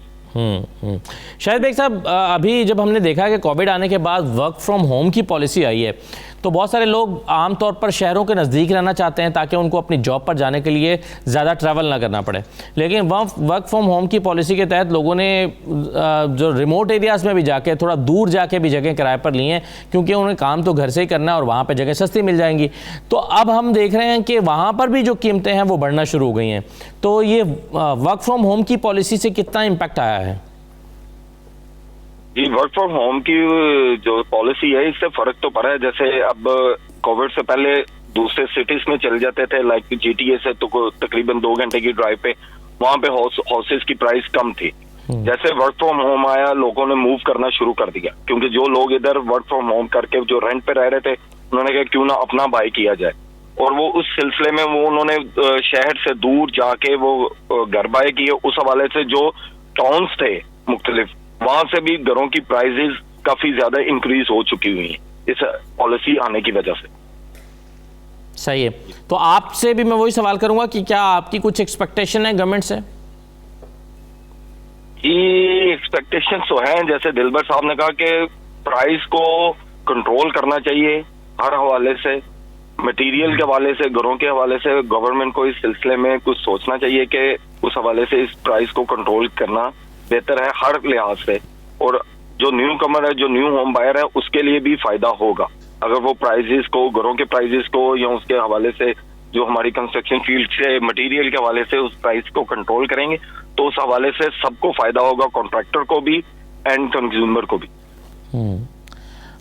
Shahid Baig साहब, अभी जब हमने देखा कि कोविड आने के बाद वर्क फ्रॉम होम की पॉलिसी आई है, तो बहुत सारे लोग आमतौर पर शहरों के नज़दीक रहना चाहते हैं ताकि उनको अपनी जॉब पर जाने के लिए ज़्यादा ट्रैवल ना करना पड़े, लेकिन वर्क फ्रॉम होम की पॉलिसी के तहत लोगों ने जो रिमोट एरियाज़ में भी जाके, थोड़ा दूर जाके भी जगह किराए पर ली हैं, क्योंकि उन्हें काम तो घर से ही करना है और वहाँ पर जगह सस्ती मिल जाएंगी। तो अब हम देख रहे हैं कि वहाँ पर भी जो कीमतें हैं वो बढ़ना शुरू हो गई हैं। तो ये वर्क फ्रॉम होम की पॉलिसी से कितना इम्पैक्ट आया है? जी, वर्क फ्रॉम होम की जो पॉलिसी है इससे फर्क तो पड़ा है। जैसे अब कोविड से पहले दूसरे सिटीज में चले जाते थे, GTA से तो तकरीबन 2 घंटे की ड्राइव पे, वहां पे हाउसेस की प्राइस कम थी। जैसे वर्क फ्रॉम होम आया, लोगों ने मूव करना शुरू कर दिया, क्योंकि जो लोग इधर वर्क फ्रॉम होम करके जो रेंट पे रह रहे थे, उन्होंने कहा क्यों ना अपना बाय किया जाए, और वो उस सिलसिले में वो उन्होंने शहर से दूर जाके वो घर बाय किए। उस हवाले से जो टाउन्स थे मुख्तलिफ, वहां से भी घरों की प्राइसेस काफी ज्यादा इंक्रीज हो चुकी हुई हैं इस पॉलिसी आने की वजह से। सही है, तो आपसे भी मैं वही सवाल करूंगा कि क्या आपकी कुछ एक्सपेक्टेशन है गवर्नमेंट से? ये एक्सपेक्टेशन तो हैं, जैसे दिलबर साहब ने कहा कि प्राइस को कंट्रोल करना चाहिए हर हवाले से, मटेरियल के हवाले से, घरों के हवाले से गवर्नमेंट को इस सिलसिले में कुछ सोचना चाहिए कि उस हवाले से इस प्राइस को कंट्रोल करना बेहतर है हर लिहाज से। और जो न्यू कमर है, जो न्यू होम बायर है, उसके लिए भी फायदा होगा अगर वो प्राइजेस को, घरों के प्राइजेस को या उसके हवाले से जो हमारी कंस्ट्रक्शन फील्ड से मटेरियल के हवाले से उस प्राइस को कंट्रोल करेंगे, तो उस हवाले से सबको फायदा होगा, कॉन्ट्रैक्टर को भी एंड कंज्यूमर को भी।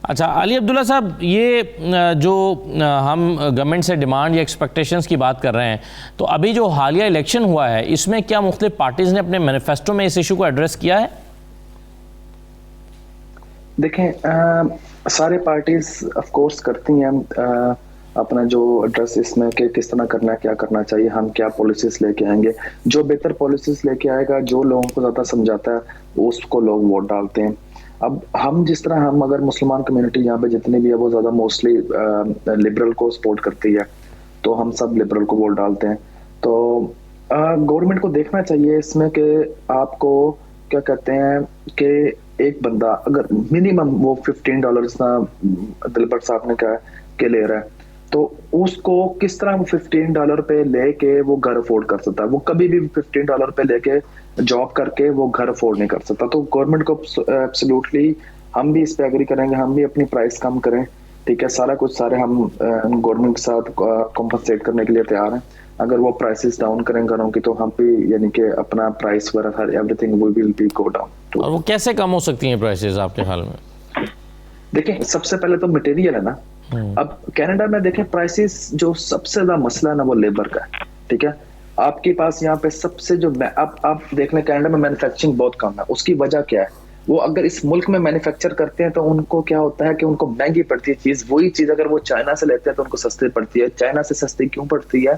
अच्छा अली अब्दुल्ला साहब, ये जो हम गवर्नमेंट से डिमांड या एक्सपेक्टेशंस की बात कर रहे हैं, तो अभी जो हालिया इलेक्शन हुआ है इसमें क्या मुख्तलिफ पार्टीज़ ने अपने मैनिफेस्टो में इस इशू को एड्रेस किया है? देखें, सारे पार्टीज ऑफ कोर्स करती हैं अपना जो एड्रेस इसमें कि किस तरह करना है, क्या करना चाहिए, हम क्या पॉलिसीज लेके आएंगे। जो बेहतर पॉलिसीज लेके आएगा, जो लोगों को ज्यादा समझाता है, उसको लोग वोट डालते हैं। अब हम जिस तरह, हम अगर मुसलमान कम्युनिटी यहाँ पे जितनी भी है वो ज्यादा मोस्टली लिबरल को सपोर्ट करती है, तो हम सब लिबरल को वोट डालते हैं। तो गवर्नमेंट को देखना चाहिए इसमें कि आपको क्या कहते हैं कि एक बंदा अगर मिनिमम वो $15 ना दिलबर साहब ने कहा कि ले रहा है, तो उसको किस तरह वो $15 पे लेके वो घर अफोर्ड कर सकता है। वो कभी भी $15 पे लेके जॉब करके वो घर अफोर्ड नहीं कर सकता। तो गवर्नमेंट को एब्सोल्युटली हम भी इस पे एग्री करेंगे, हम भी अपनी प्राइस कम करें, ठीक है, सारा कुछ सारे हम गवर्नमेंट के साथ कॉम्पनसेट करने के लिए तैयार हैं। अगर वो प्राइसेस डाउन करें घरों की, तो हम भी यानी कि अपना प्राइस वगैरह her everything will be go down. और वो कैसे कम हो सकती हैं प्राइसेस आपके ख्याल में? देखें, सबसे पहले तो मटेरियल है ना। अब कनाडा में देखें प्राइसेस, जो सबसे ज्यादा मसला है ना वो लेबर का है, ठीक है। आपके पास यहाँ पे सबसे जो आप देख लें, कनाडा में मैन्युफैक्चरिंग बहुत कम है। उसकी वजह क्या है? वो अगर इस मुल्क में मैन्युफैक्चर करते हैं तो उनको क्या होता है कि उनको महंगी पड़ती है चीज। वही चीज अगर वो चाइना से लेते हैं तो उनको सस्ती पड़ती है। चाइना से सस्ती क्यों पड़ती है?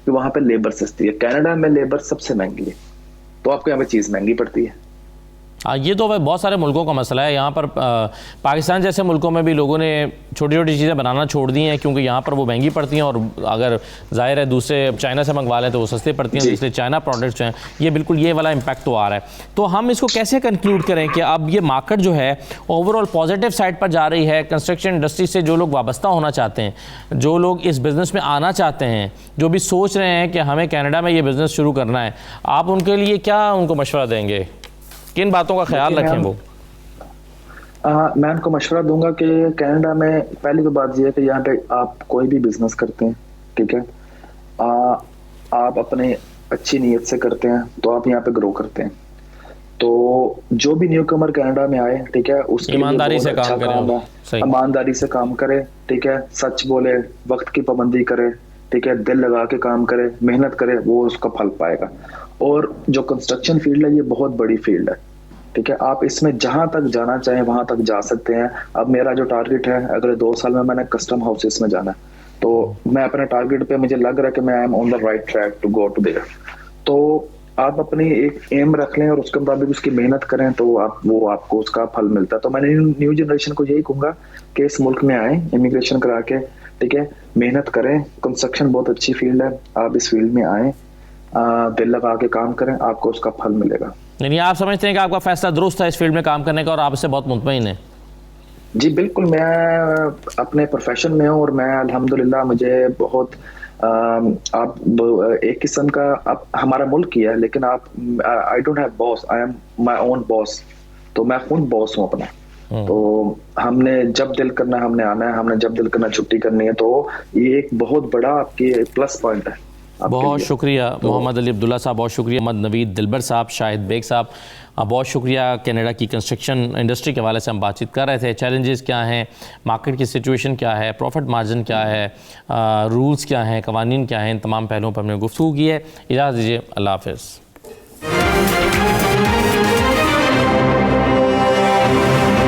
कि वहां पे लेबर सस्ती है। कनाडा में लेबर सबसे महंगी है, तो आपको यहाँ पे चीज महंगी पड़ती है। ये तो भाई बहुत सारे मुल्कों का मसला है। यहाँ पर पाकिस्तान जैसे मुल्कों में भी लोगों ने छोटी छोटी चीज़ें बनाना छोड़ दी हैं, क्योंकि यहाँ पर वो महंगी पड़ती हैं, और अगर जाहिर है दूसरे चाइना से मंगवा लें तो वो सस्ती पड़ती हैं, इसलिए चाइना प्रोडक्ट्स हैं। ये बिल्कुल ये वाला इम्पैक्ट तो आ रहा है। तो हम इसको कैसे कंक्लूड करें कि अब ये मार्केट जो है ओवरऑल पॉजिटिव साइड पर जा रही है? कंस्ट्रक्शन इंडस्ट्री से जो लोग वाबस्ता होना चाहते हैं, जो लोग इस बिज़नेस में आना चाहते हैं, जो भी सोच रहे हैं कि हमें कनाडा में ये बिज़नेस शुरू करना है, आप उनके लिए क्या उनको मशवरा देंगे? किन बातों का ख्याल रखें वो? मैं उनको मशवरा दूंगा कि कनाडा में पहली तो बात यह है कि यहाँ पे आप कोई भी बिजनेस करते हैं, ठीक है, आप अपने अच्छी नीयत से करते हैं तो आप यहाँ पे ग्रो करते हैं। तो जो भी न्यू कमर कनाडा में आए, ठीक है, उसके ईमानदारी से काम करें, ईमानदारी से काम करे, ठीक है, सच बोले, वक्त की पाबंदी करे, ठीक है, दिल लगा के काम करे, मेहनत करे, वो उसका फल पाएगा। और जो कंस्ट्रक्शन फील्ड है ये बहुत बड़ी फील्ड है, ठीक है, आप इसमें जहां तक जाना चाहें वहां तक जा सकते हैं। अब मेरा जो टारगेट है, अगले 2 साल में मैंने कस्टम हाउसेस में जाना है, तो मैं अपने टारगेट पे मुझे लग रहा है कि मैं I am on the right track to go to there. तो आप अपनी एक एम रख लें और उसके मुताबिक उसकी मेहनत करें, तो आपको उसका फल मिलता है। तो मैंने न्यू जनरेशन को यही कहूंगा कि इस मुल्क में आए, इमिग्रेशन करा के, ठीक है, मेहनत करें। कंस्ट्रक्शन बहुत अच्छी फील्ड है, आप इस फील्ड में आए, दिल लगा के काम करें, आपको उसका फल मिलेगा। यानी आप समझते हैं कि आपका फैसला दुरुस्त है इस फील्ड में काम करने का, और आप इससे बहुत मुतमईन हैं? जी बिल्कुल, मैं अपने प्रोफेशन में हूँ और मैं अल्हम्दुलिल्लाह मुझे बहुत आप एक किस्म का, आप हमारा मुल्क ही है, लेकिन आप I don't have boss, I am my own boss. तो मैं खुद बॉस हूँ अपना। तो हमने जब दिल करना हमने आना है, हमने जब दिल करना छुट्टी करनी है। तो ये एक बहुत बड़ा आपकी प्लस पॉइंट है। बहुत शुक्रिया मोहम्मद अली अब्दुल्ला साहब, बहुत शुक्रिया मोहम्मद नवीद दिलबर साहब, शाहिद बेग साहब, बहुत शुक्रिया। कनाडा की कंस्ट्रक्शन इंडस्ट्री के हवाले से हम बातचीत कर रहे थे। चैलेंजेस क्या हैं, मार्केट की सिचुएशन क्या है, प्रॉफिट मार्जिन क्या है, रूल्स क्या हैं, कवानीन क्या हैं, इन तमाम पहलुओं पर हमने गुफ्तगू की है। इजाज़त दीजिए, अल्लाह हाफ़िज़।